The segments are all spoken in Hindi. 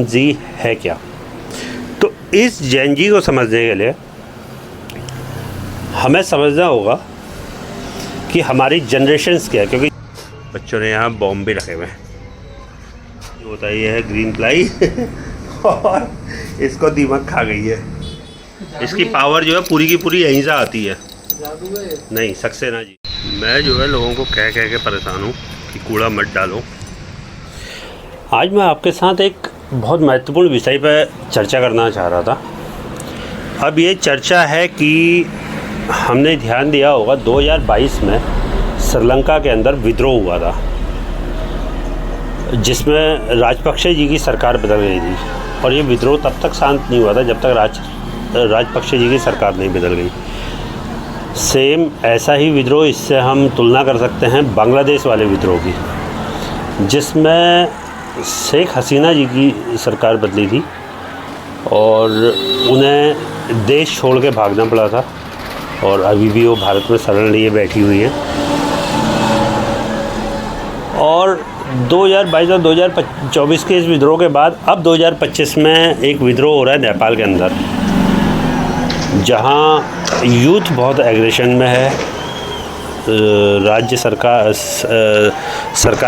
जी है क्या। तो इस जैन जी को समझने के लिए हमें समझना होगा कि हमारी जनरेशन्स क्या है, क्योंकि बच्चों ने यहाँ बॉम्ब भी रखे हुए हैं। जो होता है ये है ग्रीन प्लाई और इसको दीमक खा गई है। इसकी पावर जो है पूरी की पूरी यहीं से आती है। नहीं सक्सेना जी, मैं जो है लोगों को कह के परेशान हूँ कि कूड़ा मत डालो। आज मैं आपके साथ एक बहुत महत्वपूर्ण विषय पर चर्चा करना चाह रहा था। अब ये चर्चा है कि हमने ध्यान दिया होगा 2022 में श्रीलंका के अंदर विद्रोह हुआ था, जिसमें राजपक्षे जी की सरकार बदल गई थी। और ये विद्रोह तब तक शांत नहीं हुआ था जब तक राजपक्षे जी की सरकार नहीं बदल गई। सेम ऐसा ही विद्रोह, इससे हम तुलना कर सकते हैं बांग्लादेश वाले विद्रोह की, जिसमें शेख हसीना जी की सरकार बदली थी और उन्हें देश छोड़ के भागना पड़ा था और अभी भी वो भारत में शरण लिए बैठी हुई है। और 2022 और 2024 के इस विद्रोह के बाद अब 2025 में एक विद्रोह हो रहा है नेपाल के अंदर, जहां यूथ बहुत एग्रेशन में है। राज्य सरकार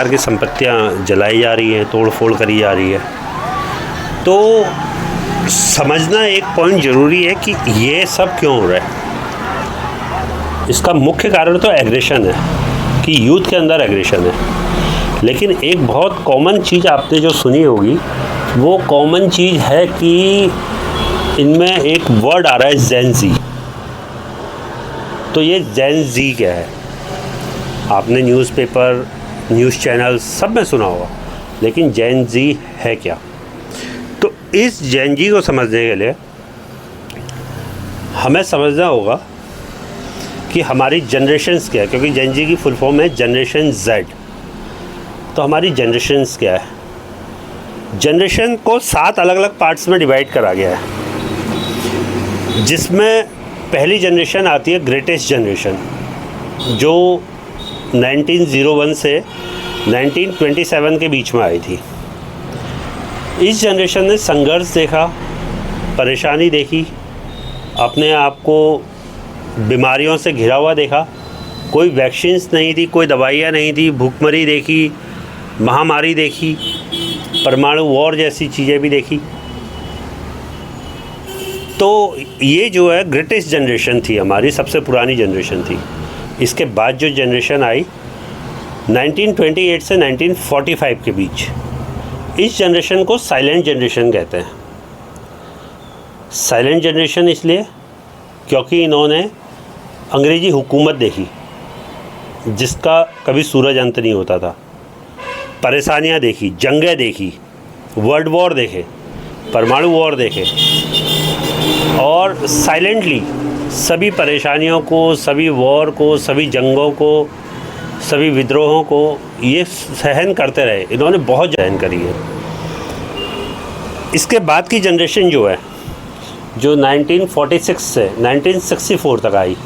की संपत्तियां जलाई जा रही हैं, तोड़ फोड़ करी जा रही है। तो समझना एक पॉइंट ज़रूरी है कि ये सब क्यों हो रहा है। इसका मुख्य कारण तो एग्रेशन है कि यूथ के अंदर एग्रेशन है। लेकिन एक बहुत कॉमन चीज़ आपने जो सुनी होगी, वो कॉमन चीज़ है कि इनमें एक वर्ड आ रहा है जेन ज़ी। तो ये जेन ज़ी क्या है, आपने न्यूज़पेपर, न्यूज़ चैनल सब में सुना होगा, लेकिन जेन ज़ी है क्या। तो इस जेन ज़ी को समझने के लिए हमें समझना होगा कि हमारी जनरेशन्स क्या है, क्योंकि जेन ज़ी की फुल फॉर्म है जनरेशन जेड। तो हमारी जनरेशन्स क्या है। जनरेशन को 7 अलग अलग पार्ट्स में डिवाइड करा गया है, जिसमें पहली जनरेशन आती है ग्रेटेस्ट जनरेशन, जो 1901 से 1927 के बीच में आई थी। इस जनरेशन ने संघर्ष देखा, परेशानी देखी, अपने आप को बीमारियों से घिरा हुआ देखा। कोई वैक्सीन्स नहीं थी, कोई दवाइयाँ नहीं थी, भूखमरी देखी, महामारी देखी, परमाणु वॉर जैसी चीज़ें भी देखी। तो ये जो है ग्रेटेस्ट जनरेशन थी, हमारी सबसे पुरानी जनरेशन थी। इसके बाद जो जनरेशन आई 1928 से 1945 के बीच, इस जनरेशन को साइलेंट जनरेशन कहते हैं। साइलेंट जनरेशन इसलिए क्योंकि इन्होंने अंग्रेज़ी हुकूमत देखी, जिसका कभी सूरज अंत नहीं होता था। परेशानियां देखी, जंगें देखी, वर्ल्ड वॉर देखे, परमाणु वॉर देखे, और साइलेंटली सभी परेशानियों को, सभी वॉर को, सभी जंगों को, सभी विद्रोहों को ये सहन करते रहे। इन्होंने बहुत सहन करी है। इसके बाद की जनरेशन जो है, जो 1946 से 1964 तक आई,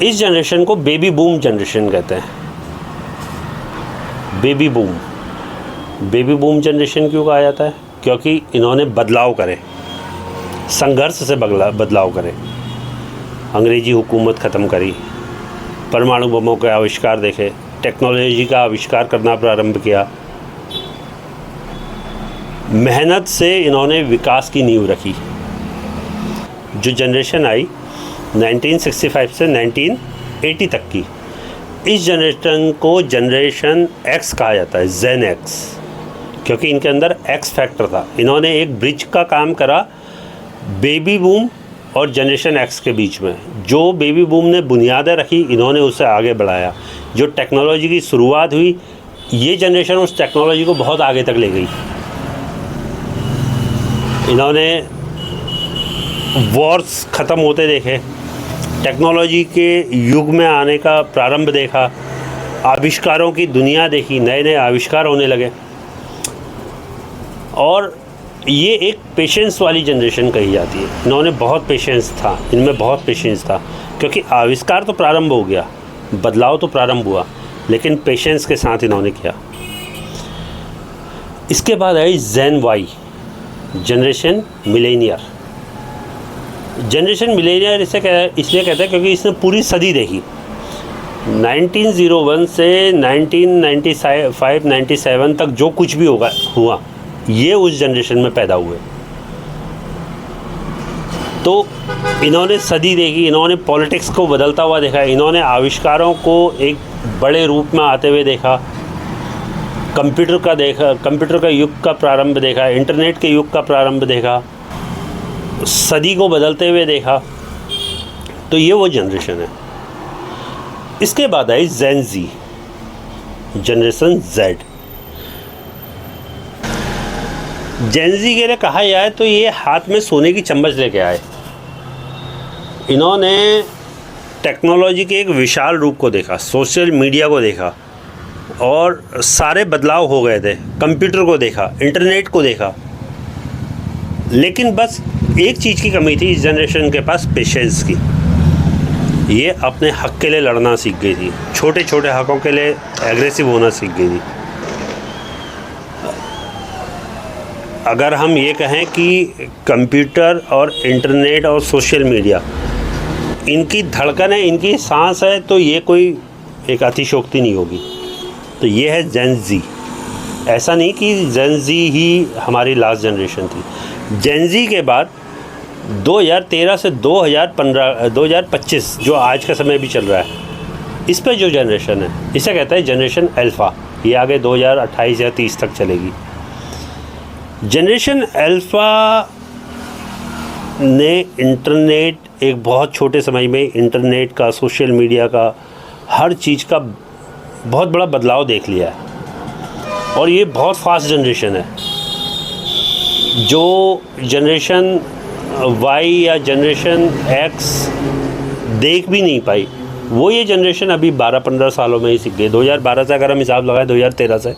इस जनरेशन को बेबी बूम जनरेशन कहते हैं। बेबी बूम जनरेशन क्यों कहा जाता है? क्योंकि इन्होंने बदलाव करे, संघर्ष से बदलाव करे, अंग्रेज़ी हुकूमत ख़त्म करी, परमाणु बमों के आविष्कार देखे, टेक्नोलॉजी का आविष्कार करना प्रारंभ किया। मेहनत से इन्होंने विकास की नींव रखी। जो जनरेशन आई 1965 से 1980 तक की, इस जनरेशन को जनरेशन एक्स कहा जाता है, जेन एक्स, क्योंकि इनके अंदर एक्स फैक्टर था। इन्होंने एक ब्रिज का काम करा बेबी बूम और जनरेशन एक्स के बीच में। जो बेबी बूम ने बुनियादें रखी, इन्होंने उसे आगे बढ़ाया। जो टेक्नोलॉजी की शुरुआत हुई, ये जनरेशन उस टेक्नोलॉजी को बहुत आगे तक ले गई। इन्होंने वॉर्स ख़त्म होते देखे, टेक्नोलॉजी के युग में आने का प्रारंभ देखा, आविष्कारों की दुनिया देखी, नए नए आविष्कार होने लगे। और ये एक पेशेंस वाली जनरेशन कही जाती है। इन्होंने बहुत पेशेंस था, इनमें बहुत पेशेंस था, क्योंकि आविष्कार तो प्रारंभ हो गया, बदलाव तो प्रारंभ हुआ, लेकिन पेशेंस के साथ इन्होंने किया। इसके बाद आई Gen Y, generation millennial. Generation millennial इसलिए कहते हैं क्योंकि इसने पूरी सदी देखी, 1901 से 1995-97 तक जो कुछ भी हुआ ये उस जनरेशन में पैदा हुए। तो इन्होंने सदी देखी, इन्होंने पॉलिटिक्स को बदलता हुआ देखा, इन्होंने आविष्कारों को एक बड़े रूप में आते हुए देखा, कंप्यूटर का युग का प्रारंभ देखा, इंटरनेट के युग का प्रारंभ देखा, सदी को बदलते हुए देखा। तो ये वो जनरेशन है। इसके बाद आई जेन जी, जनरेशन जेड। जेन जी के लिए कहा जाए तो ये हाथ में सोने की चम्मच लेके आए। इन्होंने टेक्नोलॉजी के एक विशाल रूप को देखा, सोशल मीडिया को देखा और सारे बदलाव हो गए थे, कंप्यूटर को देखा, इंटरनेट को देखा। लेकिन बस एक चीज़ की कमी थी इस जनरेशन के पास, पेशेंस की। ये अपने हक़ के लिए लड़ना सीख गई थी, छोटे छोटे हक़ों के लिए एग्रेसिव होना सीख गई थी। अगर हम ये कहें कि कंप्यूटर और इंटरनेट और सोशल मीडिया इनकी धड़कन है, इनकी सांस है, तो ये कोई एक अतिशयोक्ति नहीं होगी। तो ये है जेन जी। ऐसा नहीं कि जेन जी ही हमारी लास्ट जनरेशन थी। जेन जी के बाद 2013 से 2025 जो आज का समय भी चल रहा है, इस पर जो जनरेशन है इसे कहते हैं जनरेशन अल्फ़ा। ये आगे 2028 या 30 तक चलेगी। जनरेशन अल्फ़ा ने इंटरनेट, एक बहुत छोटे समय में इंटरनेट का, सोशल मीडिया का, हर चीज़ का बहुत बड़ा बदलाव देख लिया है। और ये बहुत फास्ट जनरेशन है। जो जनरेशन वाई या जनरेशन एक्स देख भी नहीं पाई, वो ये जनरेशन अभी 12-15 सालों में ही सीख गई। 2012 से अगर हम हिसाब लगाएं, 2013 से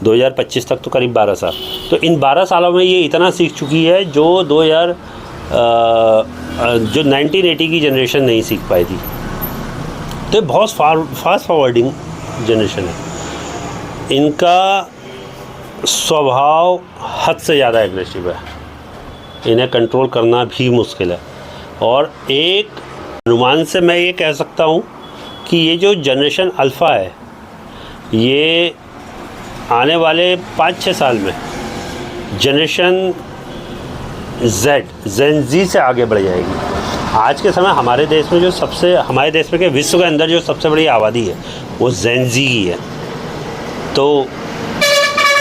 2025 तक तो करीब 12 साल। तो इन 12 सालों में ये इतना सीख चुकी है जो 1980 की जनरेशन नहीं सीख पाई थी। तो ये बहुत फास्ट फॉरवर्डिंग जनरेशन है। इनका स्वभाव हद से ज़्यादा एग्रेसिव है, इन्हें कंट्रोल करना भी मुश्किल है। और एक अनुमान से मैं ये कह सकता हूँ कि ये जो जनरेशन अल्फ़ा है, ये आने वाले 5-6 साल में जनरेशन जेन जी से आगे बढ़ जाएगी। आज के समय हमारे देश में हमारे देश में के विश्व के अंदर जो सबसे बड़ी आबादी है वो जेन जी ही है। तो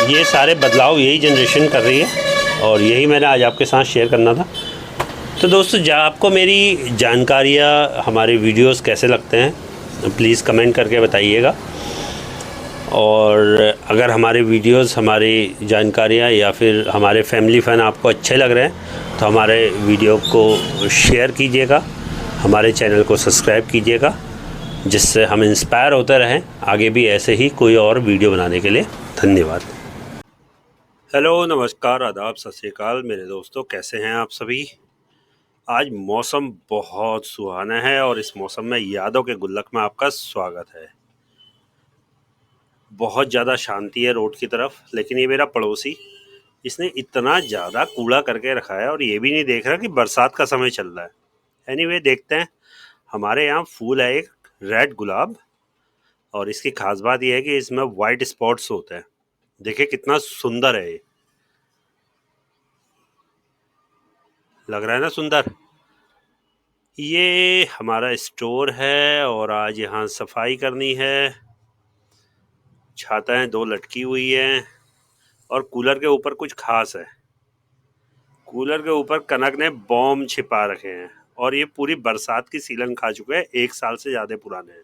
ये सारे बदलाव यही जनरेशन कर रही है और यही मैंने आज आपके साथ शेयर करना था। तो दोस्तों, आपको मेरी जानकारियाँ, हमारे वीडियोस कैसे लगते हैं प्लीज़ कमेंट करके बताइएगा। और अगर हमारे वीडियोस, हमारी जानकारियाँ या फिर हमारे फैमिली फ़ैन आपको अच्छे लग रहे हैं तो हमारे वीडियो को शेयर कीजिएगा, हमारे चैनल को सब्सक्राइब कीजिएगा, जिससे हम इंस्पायर होते रहें आगे भी ऐसे ही कोई और वीडियो बनाने के लिए। धन्यवाद। हेलो, नमस्कार, आदाब, सत श्री अकाल मेरे दोस्तों, कैसे हैं आप सभी। आज मौसम बहुत सुहाना है और इस मौसम में यादों के गुल्लक में आपका स्वागत है। बहुत ज़्यादा शांति है रोड की तरफ, लेकिन ये मेरा पड़ोसी, इसने इतना ज़्यादा कूड़ा करके रखा है और ये भी नहीं देख रहा कि बरसात का समय चल रहा है। एनीवे, देखते हैं। हमारे यहाँ फूल है एक रेड गुलाब, और इसकी खास बात यह है कि इसमें वाइट स्पॉट्स होते हैं। देखिए कितना सुंदर है, ये लग रहा है ना सुंदर। ये हमारा स्टोर है और आज यहाँ सफाई करनी है। छाताएं 2 लटकी हुई हैं और कूलर के ऊपर कुछ खास है। कूलर के ऊपर कनक ने बॉम्ब छिपा रखे हैं और ये पूरी बरसात की सीलन खा चुके हैं, 1 साल से ज़्यादा पुराने हैं।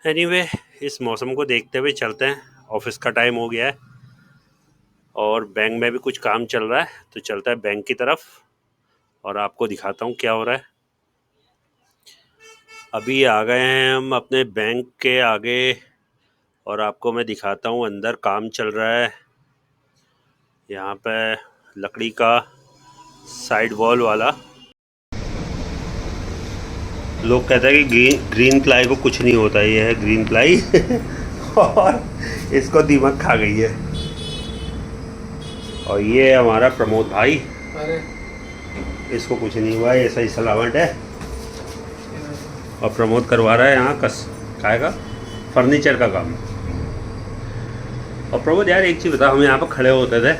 एनीवे, इस मौसम को देखते हुए चलते हैं। ऑफिस का टाइम हो गया है और बैंक में भी कुछ काम चल रहा है, तो चलता है बैंक की तरफ और आपको दिखाता हूँ क्या हो रहा है। अभी आ गए हैं हम अपने बैंक के आगे और आपको मैं दिखाता हूँ अंदर काम चल रहा है। यहाँ पे लकड़ी का साइड वॉल वाला, लोग कहते हैं कि ग्रीन प्लाई को कुछ नहीं होता, ये है ग्रीन प्लाई और इसको दीमक खा गई है। और ये हमारा प्रमोद भाई, अरे इसको कुछ नहीं हुआ है, ऐसा ही सलामत है। और प्रमोद करवा रहा है यहाँ काय का फर्नीचर का काम। और प्रमोद यार एक चीज़ बता, हम यहाँ पर खड़े होते थे,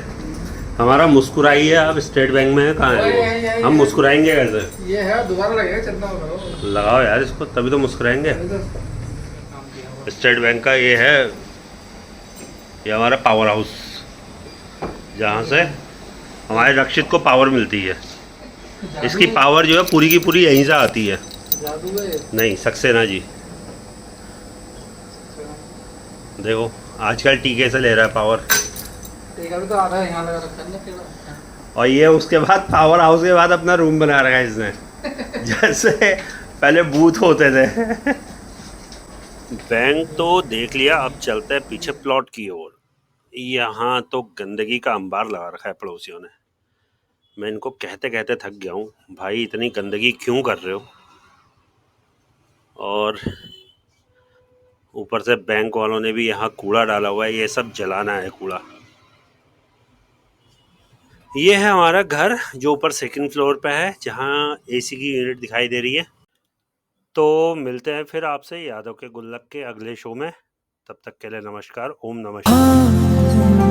हमारा मुस्कुराइए आप स्टेट बैंक में है, कहाँ है वो? हम मुस्कुराएंगे कैसे? ये है दोबारा लगेगा, चिंता मत करो। लगाओ यार इसको, तभी तो मुस्कुराएंगे। स्टेट बैंक का ये है, ये हमारा पावर हाउस, जहाँ से हमारे रक्षित को पावर मिलती है। इसकी पावर जो है पूरी की पूरी यहीं से आती है। जादू है? नहीं, सक्सेना जी। देखो आजकल टीके से ले रहा है पावर। टीका भी तो आधा यहाँ लगा रखा है ना केवल। और ये उसके बाद पावर हाउस के बाद अपना रूम बना रखा है इसने, जैसे पहले बूथ होते थे। बैंक तो देख लिया, अब चलते हैं पीछे प्लॉट की ओर। यहाँ तो गंदगी का अंबार लगा रखा है पड़ोसियों ने। मैं इनको कहते कहते थक गया हूँ, भाई इतनी गंदगी क्यों कर रहे हो। और ऊपर से बैंक वालों ने भी यहाँ कूड़ा डाला हुआ है, ये सब जलाना है कूड़ा। ये है हमारा घर जो ऊपर सेकंड फ्लोर पे है, जहाँ एसी की यूनिट दिखाई दे रही है। तो मिलते हैं फिर आपसे यादव के गुल्लक के अगले शो में। तब तक के लिए नमस्कार, ओम नमः शिवाय।